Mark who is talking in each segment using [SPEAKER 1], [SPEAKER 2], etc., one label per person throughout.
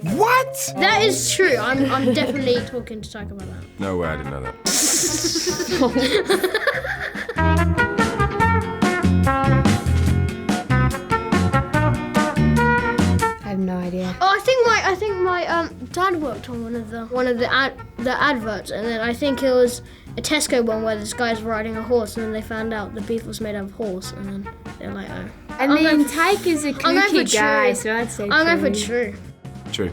[SPEAKER 1] What?
[SPEAKER 2] That is true. I'm definitely talking to Taika about that.
[SPEAKER 1] No way, I didn't know that.
[SPEAKER 3] I have no idea.
[SPEAKER 2] Oh, I think my dad worked on one of the adverts, and then I think it was a Tesco one where this guy's riding a horse, and then they found out the beef was made out of horse, and then they're like, oh.
[SPEAKER 3] I mean, Taika's a kooky guy, so I'd say
[SPEAKER 2] I'm going for true.
[SPEAKER 1] True.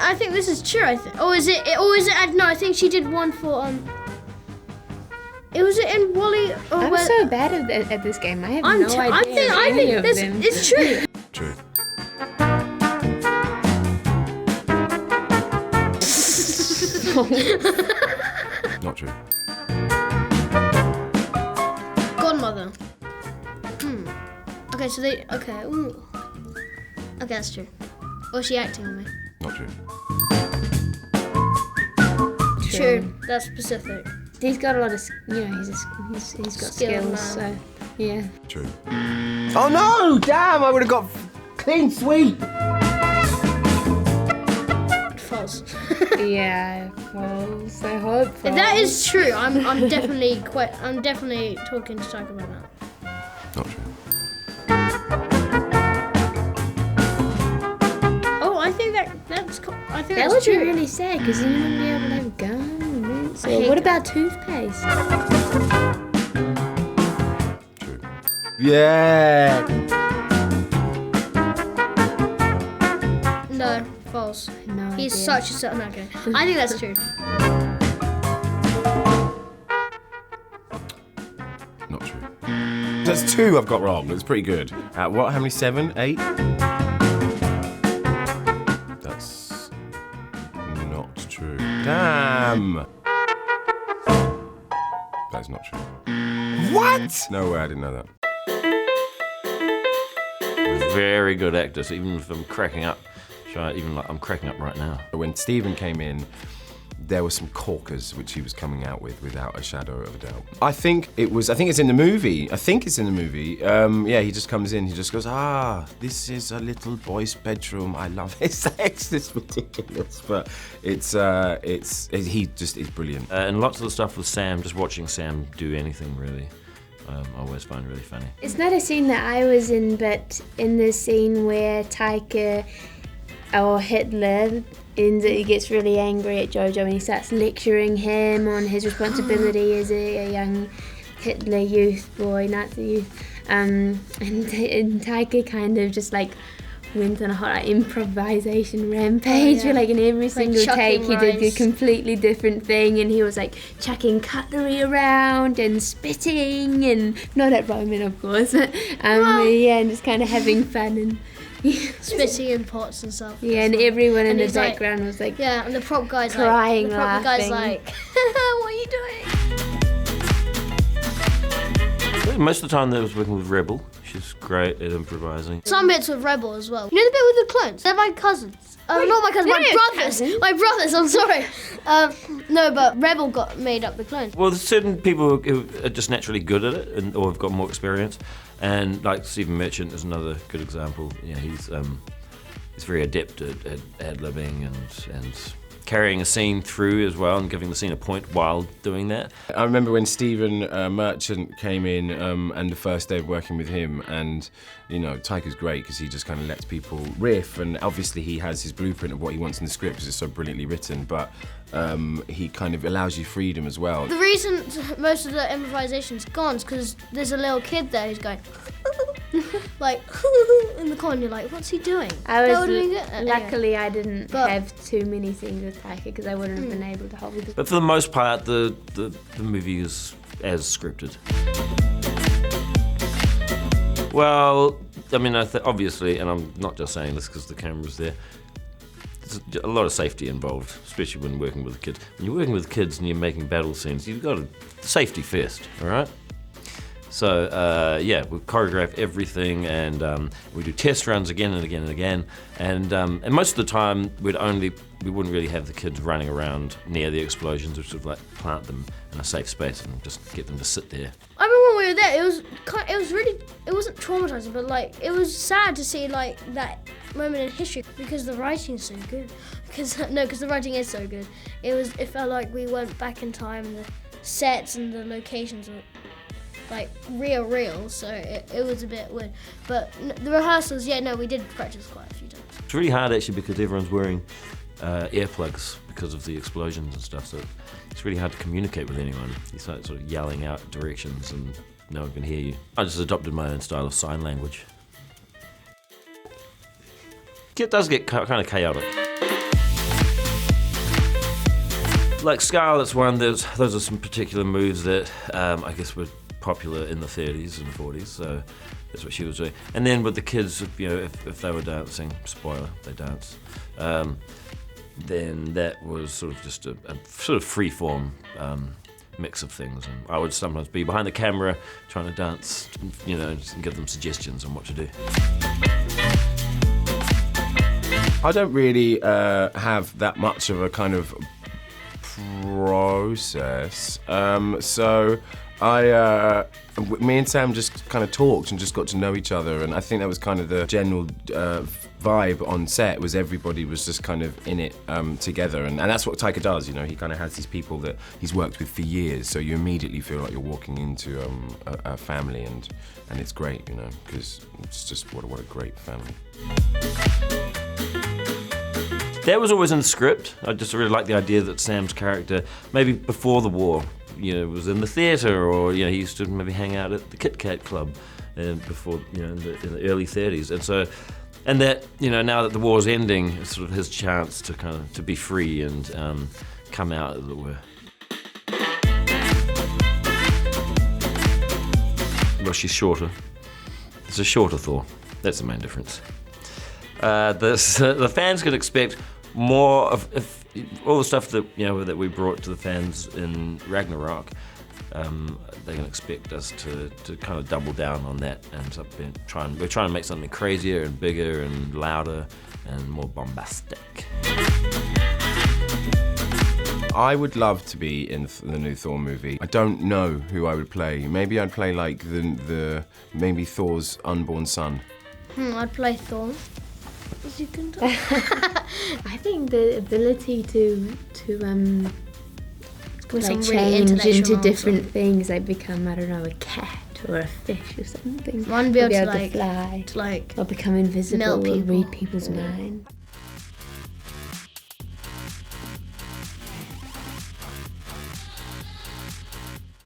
[SPEAKER 2] I think this is true. Or is it? No, I think she did one for It was in Wally.
[SPEAKER 3] I'm so bad at this game. I have no idea.
[SPEAKER 2] I think this is true.
[SPEAKER 1] True. Not true.
[SPEAKER 2] Godmother. Okay, so they. Okay. Ooh. Okay, that's true. Or is she acting on me?
[SPEAKER 1] Not true.
[SPEAKER 2] True. That's specific.
[SPEAKER 3] He's got a lot of, he's got skills, so yeah.
[SPEAKER 1] True. Oh no! Damn! I would have got clean sweep.
[SPEAKER 2] False.
[SPEAKER 3] Yeah, false. I hope false.
[SPEAKER 2] That is true. I'm definitely talking to Taika about that.
[SPEAKER 1] Not true.
[SPEAKER 2] Oh, I think that's
[SPEAKER 3] that would be really sad because you wouldn't be able to have gum. So what about toothpaste?
[SPEAKER 1] True. Yeah.
[SPEAKER 2] No, false.
[SPEAKER 3] No
[SPEAKER 2] He's
[SPEAKER 3] idea.
[SPEAKER 2] such a no, okay. I think that's true.
[SPEAKER 1] Not true. That's 2 I've got wrong. It's pretty good. What? How many? 7? 8? That's not true. Damn. That's not true. What? No way, I didn't know that.
[SPEAKER 4] Very good actors, even if I'm cracking up. Even like I'm cracking up right now.
[SPEAKER 1] When Stephen came in, there were some corkers which he was coming out with without a shadow of a doubt. I think it's in the movie. Yeah, he just comes in, he just goes, this is a little boy's bedroom. I love his sex. It's ridiculous, but he just is brilliant.
[SPEAKER 4] And lots of the stuff with Sam, just watching Sam do anything really, I always find really funny.
[SPEAKER 3] It's not a scene that I was in, but in the scene where Taika or Hitler he gets really angry at Jojo and he starts lecturing him on his responsibility as a young Hitler youth boy, Nazi youth. And Taika kind of just like went on a whole improvisation rampage where in every single take he did a completely different thing, and he was chucking cutlery around and spitting, and not at Roman of course, and just kind of having fun and
[SPEAKER 2] spitting in pots and stuff.
[SPEAKER 3] Yeah, and everyone in the background was
[SPEAKER 2] yeah, and the prop guy's
[SPEAKER 3] crying,
[SPEAKER 2] the prop
[SPEAKER 3] laughing.
[SPEAKER 2] guy's what are you doing?
[SPEAKER 4] Most of the time I was working with Rebel. She's great at improvising.
[SPEAKER 2] Some bits with Rebel as well. You know the bit with the clones? They're my cousins. Not my cousins, my brothers. My brothers, I'm sorry. No, but Rebel made up the clones.
[SPEAKER 4] Well, there's certain people who are just naturally good at it or have got more experience. And like Stephen Merchant is another good example. Yeah, he's very adept at ad-libbing and carrying a scene through as well and giving the scene a point while doing that.
[SPEAKER 1] I remember when Stephen Merchant came in and the first day of working with him, and Taika's great because he just kind of lets people riff, and obviously he has his blueprint of what he wants in the script because it's so brilliantly written, but he kind of allows you freedom as well.
[SPEAKER 2] The reason most of the improvisation's gone is because there's a little kid there who's going in the corner. You're like, what's he doing?
[SPEAKER 3] Luckily I didn't have too many scenes with Taika because I wouldn't have been able to hold it.
[SPEAKER 4] But for the most part, the movie is as scripted. Well, I mean, obviously, and I'm not just saying this because the camera's there, there's a lot of safety involved, especially when working with kids. When you're working with kids and you're making battle scenes, you've got safety first, all right? So, we choreograph everything, and we do test runs again and again and again. And most of the time, we wouldn't really have the kids running around near the explosions. We'd sort of plant them in a safe space and just get them to sit there.
[SPEAKER 2] I remember when we were there, it wasn't traumatizing, but like it was sad to see like that moment in history because the writing's so good. Because the writing is so good. It felt like we went back in time. The sets and the locations were like real. So it was a bit weird. But the rehearsals, we did practice quite a few times.
[SPEAKER 4] It's really hard actually because everyone's wearing earplugs because of the explosions and stuff. So it's really hard to communicate with anyone. You start sort of yelling out directions and no one can hear you. I just adopted my own style of sign language. It does get kind of chaotic. Like Scarlett's one, those are some particular moves that I guess were popular in the 30s and 40s, so that's what she was doing. And then with the kids, if they were dancing, spoiler, they danced, then that was sort of just a sort of free-form mix of things. And I would sometimes be behind the camera trying to dance, and give them suggestions on what to do.
[SPEAKER 1] I don't really have that much of a kind of process. So me and Sam just kind of talked and just got to know each other, and I think that was kind of the general vibe on set, was everybody was just kind of in it together, and that's what Taika does. He kind of has these people that he's worked with for years, so you immediately feel like you're walking into a family, and it's great, because it's just what a great family.
[SPEAKER 4] That was always in the script. I just really like the idea that Sam's character, maybe before the war, was in the theatre, or he used to maybe hang out at the Kit Kat Club before, in the early 30s, and that now that the war's ending, it's sort of his chance to to be free and come out, as it were. Well, she's shorter. It's a shorter Thor. That's the main difference. The fans could expect more of all the stuff that that we brought to the fans in Ragnarok. They can expect us to kind of double down on that, and we're trying to make something crazier and bigger and louder and more bombastic.
[SPEAKER 1] I would love to be in the new Thor movie. I don't know who I would play. Maybe I'd play like maybe Thor's unborn son.
[SPEAKER 2] I'd play Thor. As you can tell.
[SPEAKER 3] I think the ability to change into different things, like become, I don't know, a cat or a fish or something.
[SPEAKER 2] One be able to
[SPEAKER 3] fly,
[SPEAKER 2] to
[SPEAKER 3] or become invisible or read people's minds.